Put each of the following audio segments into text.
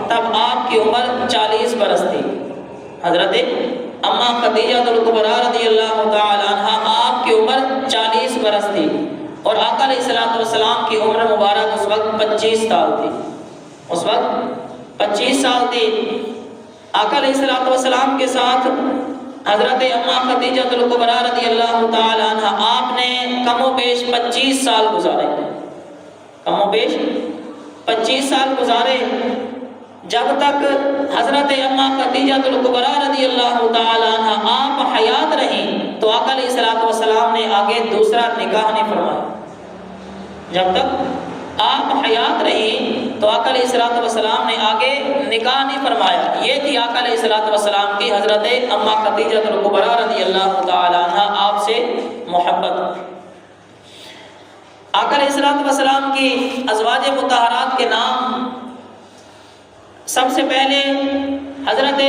تب آپ کی عمر 40 برس تھی۔ حضرت اماں خدیجہ الکبریٰ رضی اللہ تعالی عنہ آپ کی عمر 40 برس تھی اور آقا علیہ الصلوۃ والسلام کی عمر مبارک اس وقت 25 سال تھی۔ اس وقت 25 سال تھی۔ آقا علیہ الصلوۃ والسلام کے ساتھ حضرت اماں خدیجہ الکبریٰ رضی اللہ تعالی عنہ آپ نے کم و بیش 25 سال گزارے، کم و بیش 25 سال گزارے۔ جب تک حضرت اماں خدیجہ الکبریٰ رضی اللہ تعالی عنہ آپ حیات رہیں تو آقا علیہ الصلوۃ والسلام نے آگے دوسرا نکاح نہیں فرمایا۔ جب تک آپ حیات رہیں تو آقا علیہ الصلوۃ والسلام نے آگے نکاح نہیں فرمایا۔ یہ تھی آقا علیہ الصلوۃ والسلام کی حضرت اماں خدیجہ الکبریٰ رضی اللہ تعالی عنہ آپ سے محبت۔ آقا علیہ الصلوۃ والسلام کی ازواج مطہرات کے نام سب سے پہلے حضرت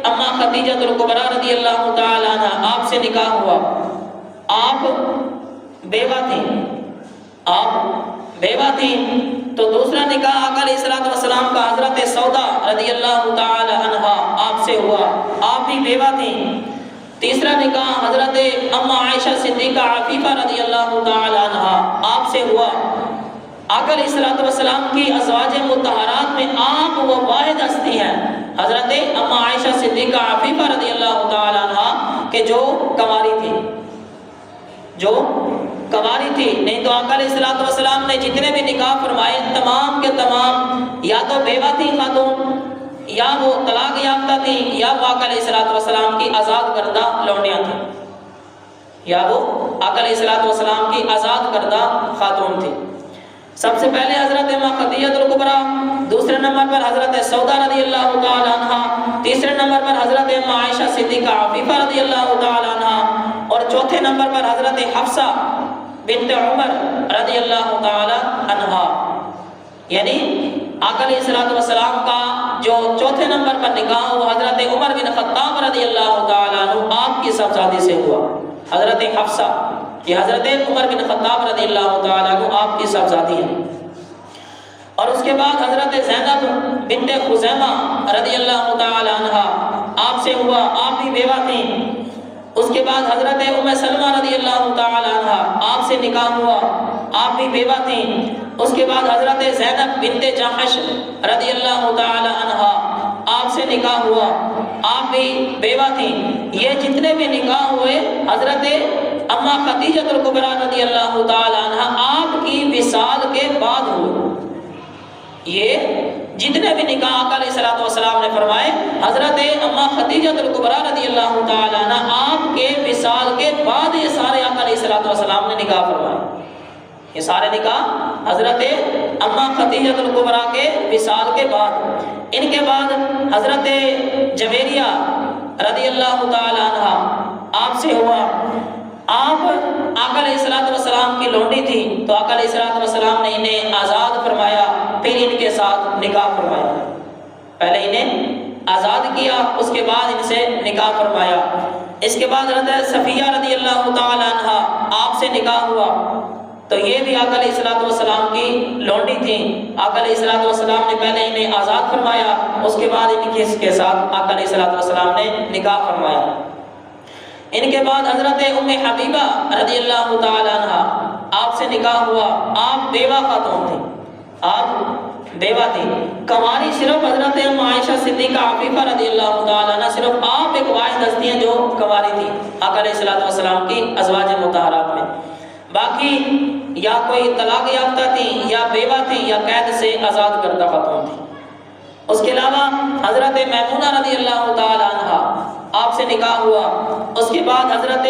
اماں خدیجہ الکبریٰ رضی اللہ تعالی عنہ آپ سے نکاح ہوا۔ آپ بیوہ تھیں، آپ بیوہ تھیں تو دوسرا نکاح آقا علیہ الصلوۃ والسلام کا حضرت سودا رضی اللہ تعالی عنہا آپ سے ہوا، آپ بھی بیوہ تھیں۔ تیسرا نکاح حضرت اماں عائشہ صدیقہ عفیفہ رضی اللہ تعالی عنہا آپ سے ہوا۔ آقا علیہ الصلوۃ والسلام کی ازواج مطہرات میں آپ وہ واحد ہستی ہیں حضرت اماں عائشہ صدیقہ عفیفہ رضی اللہ تعالی عنہا کہ جو کنواری تھی، جو کنواری تھی۔ نہیں تو آقا علیہ الصلوۃ والسلام نے جتنے بھی نکاح فرمائے تمام کے تمام یا تو بیوہ تھی خاتون، یا وہ طلاق یافتہ تھی، یا وہ آقا علیہ الصلوۃ والسلام کی آزاد کردہ لونڈیاں تھیں، یا وہ آقا علیہ الصلوۃ والسلام کی آزاد کردہ خاتون تھی۔ سب سے پہلے حضرت اماں خدیجہ الکبریٰ، دوسرے نمبر پر حضرت سودا رضی اللہ تعالی عنہ، تیسرے نمبر پر حضرت اماں عائشہ صدیقہ عفیفہ رضی اللہ تعالی عنہ، اور چوتھے نمبر پر حضرت حفصہ بنت عمر رضی اللہ تعالی عنہ۔ یعنی آقا علیہ الصلوۃ والسلام کا جو چوتھے نمبر پر نکاح وہ حضرت عمر بن خطاب رضی اللہ تعالی عنہ آپ کی صاحبزادی سے ہوا۔ حضرت حفصہ یہ حضرت عمر بن خطاب رضی اللہ تعالیٰ عنہ آپ کی صاحبزادی ہیں۔ اور اس کے بعد حضرت زینب بنت خزیمہ رضی اللہ تعالیٰ عنہ آپ سے ہوا، آپ بھی بیوہ تھیں۔ اس کے بعد حضرت ام سلمہ رضی اللہ تعالیٰ عنہ آپ سے نکاح ہوا، آپ بھی بیوہ تھیں۔ اس کے بعد حضرت زینب بنت جحش رضی اللہ تعالیٰ عنہ آپ سے نکاح ہوا، آپ بھی بیوہ تھیں۔ یہ جتنے بھی نکاح ہوئے حضرت اماں خدیجہ الکبریٰ رضی اللہ تعالی عنہ آپ کی وصال کے بعد ہوئے۔ یہ جتنے بھی نکاح آقا علیہ الصلوۃ والسلام نے فرمائے حضرت اماں خدیجہ الکبریٰ رضی اللہ تعالی عنہ آپ کے وصال کے بعد یہ سارے آقا علیہ الصلوۃ والسلام نے نکاح فرمائے۔ یہ سارے نکاح حضرت اماں خدیجہ الکبریٰ کے وصال کے بعد۔ ان کے بعد حضرت جویریہ رضی اللہ تعالی عنہ آپ سے ہوا۔ آپ آقا علیہ الصلوۃ والسلام کی لونڈی تھی تو آقا علیہ الصلوۃ والسلام نے انہیں آزاد فرمایا، پھر ان کے ساتھ نکاح فرمایا۔ پہلے انہیں آزاد کیا، اس کے بعد ان سے نکاح فرمایا۔ اس کے بعد حضرت صفیہ رضی اللہ تعالی عنہ آپ سے نکاح ہوا تو یہ بھی آقا علیہ الصلوۃ والسلام کی لونڈی تھیں۔ آقا علیہ الصلوۃ والسلام نے پہلے انہیں آزاد فرمایا، اس کے بعد ان کے ساتھ آقا علیہ الصلوۃ والسلام نے نکاح فرمایا۔ ان کے بعد حضرت ام حبیبہ رضی اللہ تعالی عنہ آپ سے نکاح ہوا، آپ بیوہ خاتون تھیں، آپ بیوہ تھیں۔ کنواری صرف حضرت ام عائشہ صدیقہ عفیفہ رضی اللہ تعالی عنہ، صرف آپ ایک واحد ہستی ہیں جو کنواری تھی آقا علیہ الصلوۃ والسلام کی ازواج مطہرات میں۔ باقی یا کوئی طلاق یافتہ تھی، یا بیوہ تھی، یا قید سے آزاد کردہ خاتون تھی۔ اس کے علاوہ حضرت میمونہ رضی اللہ تعالی عنہ آپ سے نکاح ہوا۔ اس کے بعد حضرت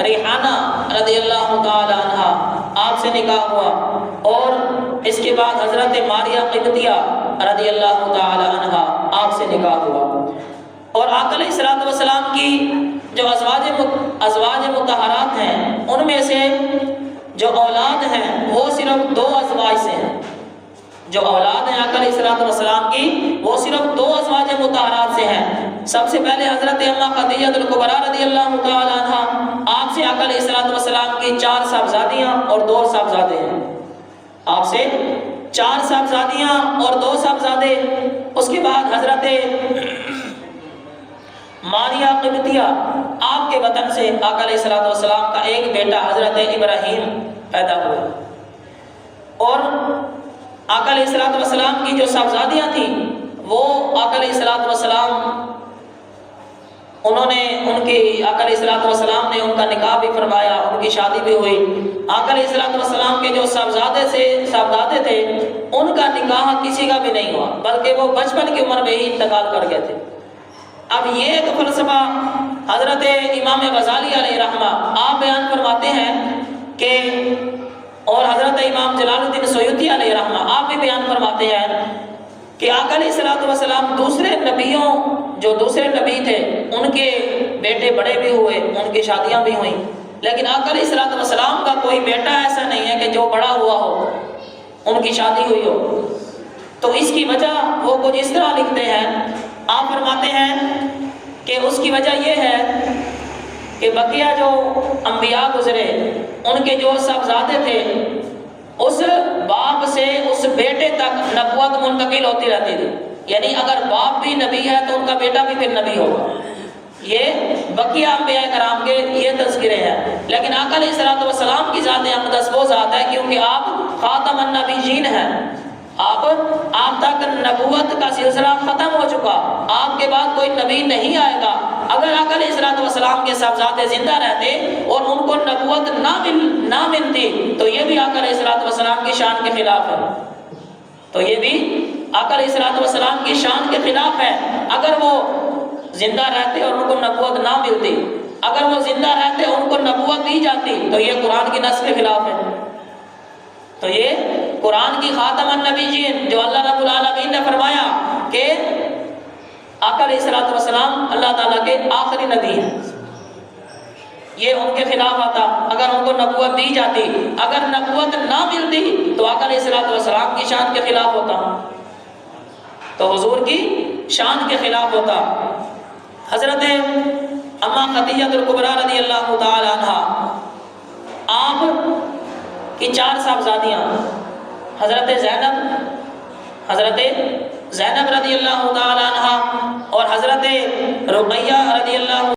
ریحانہ رضی اللہ تعالی عنہ آپ سے نکاح ہوا، اور اس کے بعد حضرت ماریہ قبطیہ رضی اللہ تعالی عنہ آپ سے نکاح ہوا۔ اور آقا علیہ الصلوۃ والسلام کی جو ازواج مطہرات ہیں ان میں سے جو اولاد ہیں وہ صرف 2 ازواج سے ہیں۔ جو اولاد ہیں آقا علیہ الصلوۃ والسلام کی وہ صرف 2 ازواج مطہرات سے ہیں۔ سب سے پہلے حضرت اماں خدیجہ الکبریٰ رضی اللہ تعالی عنہ آپ سے آقا علیہ الصلوۃ والسلام کی 4 صاحبزادیاں اور 2 صاحبزادے ہیں۔ آپ سے 4 صاحبزادیاں اور 2 صاحبزادے، اس کے بعد حضرت ماریہ قبطیہ، آپ کے وطن سے آقا علیہ الصلوۃ والسلام کا ایک بیٹا حضرت ابراہیم پیدا ہوا، اور آقا علیہ الصلوۃ والسلام کی جو صاحبزادیاں تھیں وہ آقا علیہ الصلوۃ والسلام آقا علیہ الصلوۃ والسلام نے ان کا نکاح بھی فرمایا، ان کی شادی بھی ہوئی۔ آقا علیہ الصلوۃ والسلام کے جو صاحبزادے تھے ان کا نکاح کسی کا بھی نہیں ہوا، بلکہ وہ بچپن کی عمر میں ہی انتقال کر گئے تھے۔ اب یہ ایک فلسفہ حضرت امام غزالی علیہ رحمہ آپ بیان فرماتے ہیں کہ، اور حضرت امام جلال الدین سیوطی علیہ رحمہ آپ بھی بیان فرماتے ہیں کہ آقا علیہ الصلوۃ والسلام دوسرے نبیوں، جو دوسرے نبی تھے ان کے بیٹے بڑے بھی ہوئے، ان کی شادیاں بھی ہوئیں، لیکن آقا علیہ الصلوۃ والسلام کا کوئی بیٹا ایسا نہیں ہے کہ جو بڑا ہوا ہو، ان کی شادی ہوئی ہو۔ تو اس کی وجہ وہ کچھ اس طرح لکھتے ہیں، آپ فرماتے ہیں کہ اس کی وجہ یہ ہے کہ بقیہ جو انبیاء گزرے ان کے جو صاحبزادے تھے اس باپ سے اس بیٹے تک نبوت منتقل ہوتی رہتی تھی، یعنی اگر باپ بھی نبی ہے تو ان کا بیٹا بھی پھر نبی ہوگا۔ یہ بقیہ انبیاء کرام کے یہ تذکرے ہیں، لیکن آقا علیہ الصلوۃ والسلام کی ذات اقدس وہ ذات ہے کیونکہ آپ خاتم النبیین ہیں، آپ تک نبوت کا سلسلہ ختم ہو چکا، آپ کے بعد کوئی نبی نہیں آئے گا۔ اگر آقا علیہ الصلوۃ والسلام کے صاحبزادے زندہ رہتے اور ان کو نبوت نہ ملتی تو یہ بھی آقا علیہ الصلوۃ والسلام کی شان کے خلاف ہے، تو یہ بھی آقا علیہ الصلوۃ والسلام کی شان کے خلاف ہے۔ اگر وہ زندہ رہتے اور ان کو نبوت نہ ملتی، اگر وہ زندہ رہتے اور ان کو نبوت دی جاتی تو یہ قرآن کی نص کے خلاف ہے۔ تو یہ قرآن کی خاتم النبیین جو اللہ رب العالمین نے فرمایا کہ آقا علیہ الصلوۃ والسلام اللہ تعالیٰ کے آخری نبی ہیں، یہ ان کے خلاف آتا اگر ان کو نبوت دی جاتی۔ اگر نبوت نہ ملتی تو آقا علیہ الصلوۃ والسلام کی شان کے خلاف ہوتا، تو حضور کی شان کے خلاف ہوتا۔ حضرت اماں خدیجہ الکبریٰ رضی اللہ تعالی عنہا، آپ کی 4 صاحبزادیاں حضرت زینب رضی اللہ تعالی عنہا اور حضرت رقیہ رضی اللہ